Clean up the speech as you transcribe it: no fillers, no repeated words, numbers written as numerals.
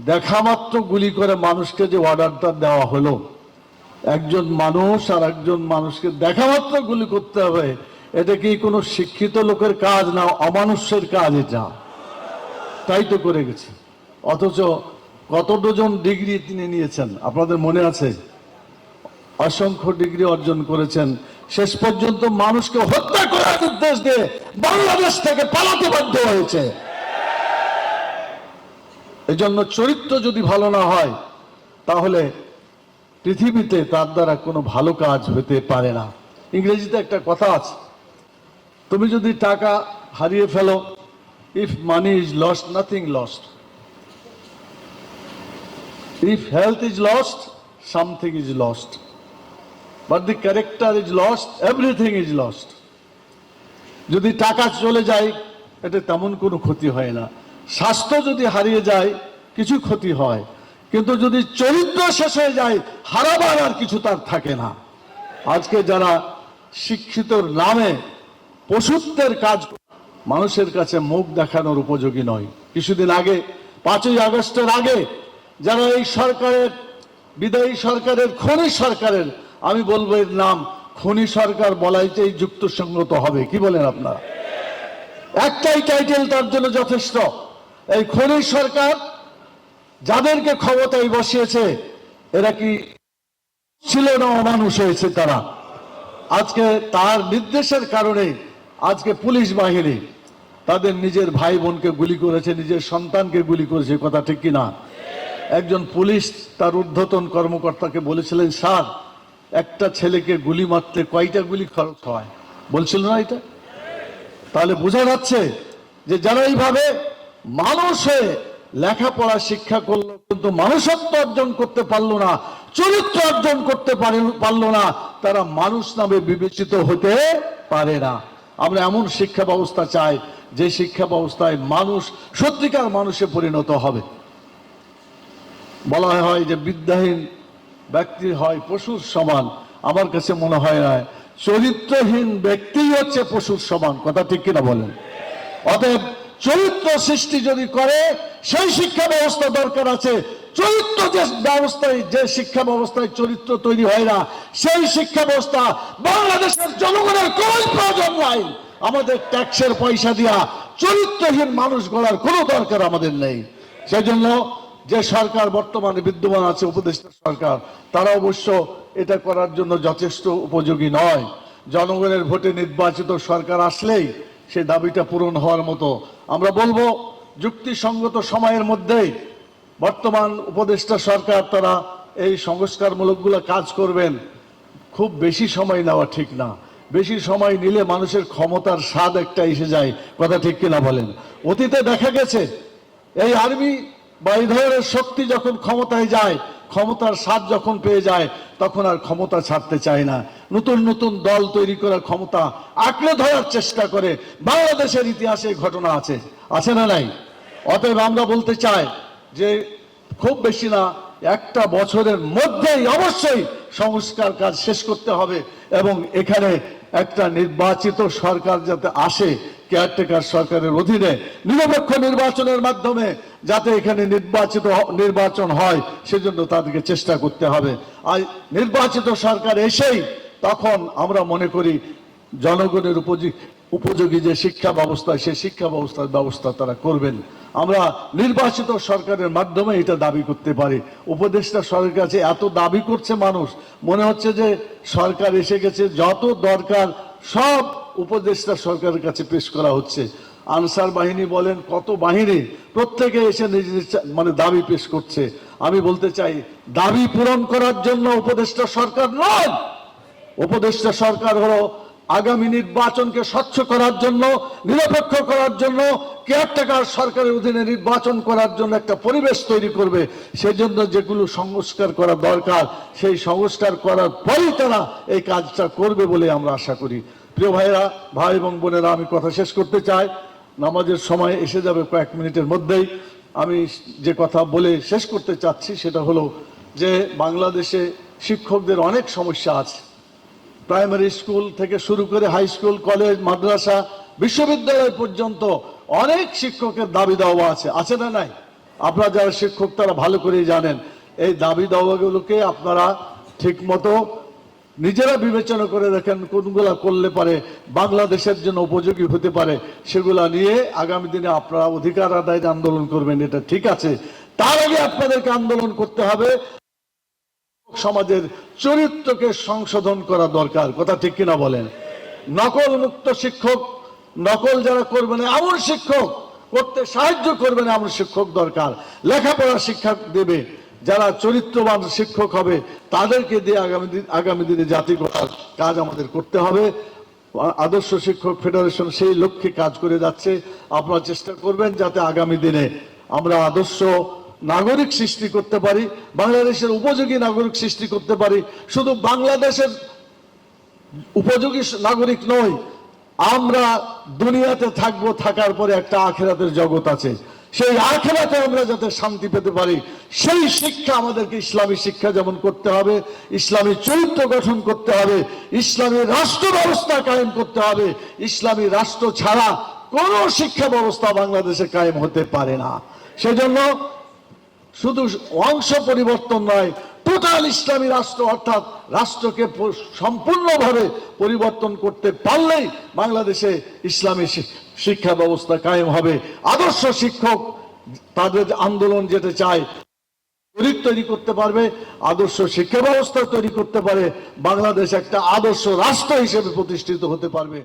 দেখা মাত্র গুলি করে মানুষকে যে অর্ডারটা দেওয়া হলো, একজন মানুষ আর একজন মানুষকে দেখা মাত্র গুলি করতে হবে, এটা কি কোনো শিক্ষিত লোকের কাজ না অমানুষ্যের কাজ? এটা তাই তো করে গেছে। অথচ কত ডজন ডিগ্রি তিনি নিয়েছেন আপনাদের মনে আছে? অসংখ্য ডিগ্রি অর্জন করেছেন, শেষ পর্যন্ত মানুষকে হত্যা করার নির্দেশ দিয়ে বাংলাদেশ থেকে পালাতে বাধ্য হয়েছে। এজন্য চরিত্র যদি ভালো না হয় তাহলে পৃথিবীতে তার দ্বারা কোনো ভালো কাজ হতে পারে না। ইংরেজিতে একটা কথা আছে, তুমি যদি টাকা হারিয়ে ফেলো, if money is lost nothing lost, if health is lost something is lost, but the character is lost everything is lost. যদি টাকা চলে যায় এটা তেমন কোনো ক্ষতি হয় না, স্বাস্থ্য যদি হারিয়ে যায় কিছু ক্ষতি হয়, কিন্তু যদি চরিত্র শেষ হয়ে যায় হারাবার আর কিছু তার থাকে না। আজকে যারা শিক্ষিতর নামে পশুত্বের কাজ, মানুষের কাছে মুখ দেখানোর উপযোগী নয়। কিছুদিন আগে 5ই আগস্টের আগে যারা এই সরকারের, বিদায়ী সরকারের, খনি সরকারের, আমি বলবো এর নাম খনি সরকার বলাইতেই যুক্তিসঙ্গত হবে। কি বলেন আপনারা? একটাই টাইটেল তার জন্য যথেষ্ট। এই খনি সরকার যাদেরকে ক্ষমতায় বসিয়েছে এরা কি ছিল না অমানুষ হয়েছে তারা? আজকে তার নির্দেশের কারণে আজকে পুলিশ বাহিনী তাদের নিজের ভাই বোনকে গুলি করেছে, নিজের সন্তানকে গুলি করেছে। কথা ঠিক কিনা? একজন পুলিশ তার ঊর্ধ্বতন কর্মকর্তাকে বলেছিলেন, স্যার একটা ছেলেকে গুলি মারতে কয়টা গুলি খরচ হয়? বলছিল না এটা? তাহলে বোঝা যাচ্ছে যে যারা এইভাবে মানুষ হয়ে লেখাপড়া শিক্ষা করলো কিন্তু মানুষত্ব অর্জন করতে পারলো না, চরিত্র অর্জন করতে পারলো না, তারা মানুষ নামে বিবেচিত হতে পারে না। আমরা এমন শিক্ষা ব্যবস্থা চাই যে শিক্ষা ব্যবস্থায় মানুষ সত্যিকার মানুষে পরিণত হবে। বলা হয় যে বিদ্যাহীন ব্যক্তি হয় পশুর সমান, আমার কাছে মনে হয় না, চরিত্রহীন ব্যক্তি হচ্ছে পশুর সমান। কথা ঠিক কিনা বলেন? অতএব চরিত্র সৃষ্টি যদি করে সেই শিক্ষা ব্যবস্থা দরকার আছে। চরিত্র যে ব্যবস্থায়, যে শিক্ষা ব্যবস্থায় চরিত্র তৈরি হয় না সেই শিক্ষা ব্যবস্থা বাংলাদেশের জনগণের কোনো প্রয়োজন নাই। আমাদের ট্যাক্সের পয়সা দিয়া চরিত্রহীন মানুষ গড়ার কোনো দরকার আমাদের নেই। সেজন্য যে সরকার বর্তমানে বিদ্যমান আছে, উপদেষ্টা সরকার, তারা অবশ্য এটা করার জন্য যথেষ্ট উপযোগী নয়। জনগণের ভোটে নির্বাচিত সরকার আসলেই সেই দাবিটা পূরণ হওয়ার মতো। আমরা বলবো যুক্তিসঙ্গত সময়ের মধ্যেই বর্তমান উপদেষ্টা সরকার তারা এই সংস্কারমূলকগুলো কাজ করবেন। খুব বেশি সময় নেওয়া ঠিক না, বেশি সময় নিলে মানুষের ক্ষমতার স্বাদ একটা এসে যায়। কথা ঠিক কিনা বলেন? অতীতে দেখা গেছে এই আর্মি বা এই ধরনের শক্তি যখন ক্ষমতায় যায়, ক্ষমতার স্বাদ যখন পেয়ে যায় তখন আর ক্ষমতা ছাড়তে চায় না, নতুন নতুন দল তৈরি করার ক্ষমতা আঁকড়ে ধরার চেষ্টা করে। বাংলাদেশের ইতিহাসে ঘটনা আছে, আছে না নাই? অতএব আমরা বলতে চাই যে খুব বেশি না, একটা বছরের মধ্যেই অবশ্যই সংস্কার কাজ শেষ করতে হবে এবং এখানে একটা নির্বাচিত সরকার যাতে আসে, কেয়ারটেকার সরকারের অধীনে নিরপেক্ষ নির্বাচনের মাধ্যমে যাতে এখানে নির্বাচন হয় সেজন্য তাদেরকে চেষ্টা করতে হবে। আর নির্বাচিত সরকার এসেই তখন আমরা মনে করি জনগণের উপযোগী যে শিক্ষা ব্যবস্থা, সেই শিক্ষা ব্যবস্থা তারা করবেন। আমরা নির্বাচিত সরকারের মাধ্যমে এটা দাবি করতে পারি। উপদেষ্টা সরকারের কাছে এত দাবি করছে মানুষ, মনে হচ্ছে যে সরকার এসে গেছে, যত দরকার সব উপদেষ্টা সরকারের কাছে পেশ করা হচ্ছে। আনসার বাহিনী বলেন, কত বাহিনী, প্রত্যেকে এসে নিজের মানে দাবি পেশ করছে। আমি বলতে চাই দাবি পূরণ করার জন্য উপদেষ্টা সরকার নয়, উপদেষ্টা সরকার হলো আগামী নির্বাচনকে স্বচ্ছ করার জন্য, নিরপেক্ষ করার জন্য, কেয়ারটেকার সরকারের অধীনে নির্বাচন করার জন্য একটা পরিবেশ তৈরি করবে। সেজন্য যেগুলো সংস্কার করা দরকার সেই সংস্কার করার পরেই তারা এই কাজটা করবে বলে আমরা আশা করি। প্রিয় ভাইরা, ভাই এবং বোনেরা, আমি কথা শেষ করতে চাই, নামাজের সময় এসে যাবে কয়েক মিনিটের মধ্যেই। আমি যে কথা বলে শেষ করতে চাচ্ছি সেটা হলো যে বাংলাদেশে শিক্ষকদের অনেক সমস্যা আছে। প্রাইমারি স্কুল থেকে শুরু করে হাই স্কুল, কলেজ, মাদ্রাসা, বিশ্ববিদ্যালয় পর্যন্ত অনেক শিক্ষকের দাবি দাওয়া আছে, আছে না নাই? আপনারা যারা শিক্ষক তারা ভালো করেই জানেন এই দাবি দাওয়াগুলোকে আপনারা ঠিকমতো নিজেরা বিবেচনা করে দেখেন কোনগুলা করলে পারে বাংলাদেশের জন্য উপযোগী হতে পারে, সেগুলা নিয়ে আগামী দিনে আপনারা অধিকার আদায়ের আন্দোলন করবেন, এটা ঠিক আছে। তার আগে আপনাদেরকে আন্দোলন করতে হবে সমাজের চরিত্রকে সংশোধন করা দরকার, কথা ঠিক কিনা বলেন? নকল মুক্ত শিক্ষক, নকল যারা করবে না এমন শিক্ষক, করতে সাহায্য করবে না এমন শিক্ষক দরকার। লেখাপড়া শিক্ষা দেবে, যারা চরিত্রবান শিক্ষক হবে তাদেরকে দিয়ে আগামী দিনে জাতি গড়ার কাজ আমাদের করতে হবে। আদর্শ শিক্ষক ফেডারেশন সেই লক্ষ্যে কাজ করে যাচ্ছে। আপনারা চেষ্টা করবেন যাতে আগামী দিনে আমরা আদর্শ নাগরিক সৃষ্টি করতে পারি, বাংলাদেশের উপযোগী নাগরিক সৃষ্টি করতে পারি। শুধু বাংলাদেশের উপযোগী নাগরিক নয়, আমরা দুনিয়াতে থাকবো, থাকার পরে একটা আখিরাতের জগৎ আছে, সেই আখিরাতে আমরা যাতে শান্তি পেতে পারি সেই শিক্ষা আমাদেরকে ইসলামী শিক্ষা যেমন করতে হবে, ইসলামী চরিত্র গঠন করতে হবে, ইসলামী রাষ্ট্র ব্যবস্থা কায়েম করতে হবে। ইসলামী রাষ্ট্র ছাড়া কোনো শিক্ষা ব্যবস্থা বাংলাদেশে কায়েম হতে পারে না। সেজন্য শুধু অংশ পরিবর্তন নয়, টোটাল ইসলামী রাষ্ট্র অর্থাৎ রাষ্ট্রকে সম্পূর্ণভাবে পরিবর্তন করতে পারলেই বাংলাদেশে ইসলামী শিক্ষা ব্যবস্থা কায়েম হবে। আদর্শ শিক্ষক তাদের আন্দোলন যেতে চায় তৈরি করতে পারবে, আদর্শ শিক্ষা ব্যবস্থা তৈরি করতে পারে, বাংলাদেশ একটা আদর্শ রাষ্ট্র হিসেবে প্রতিষ্ঠিত হতে পারবে।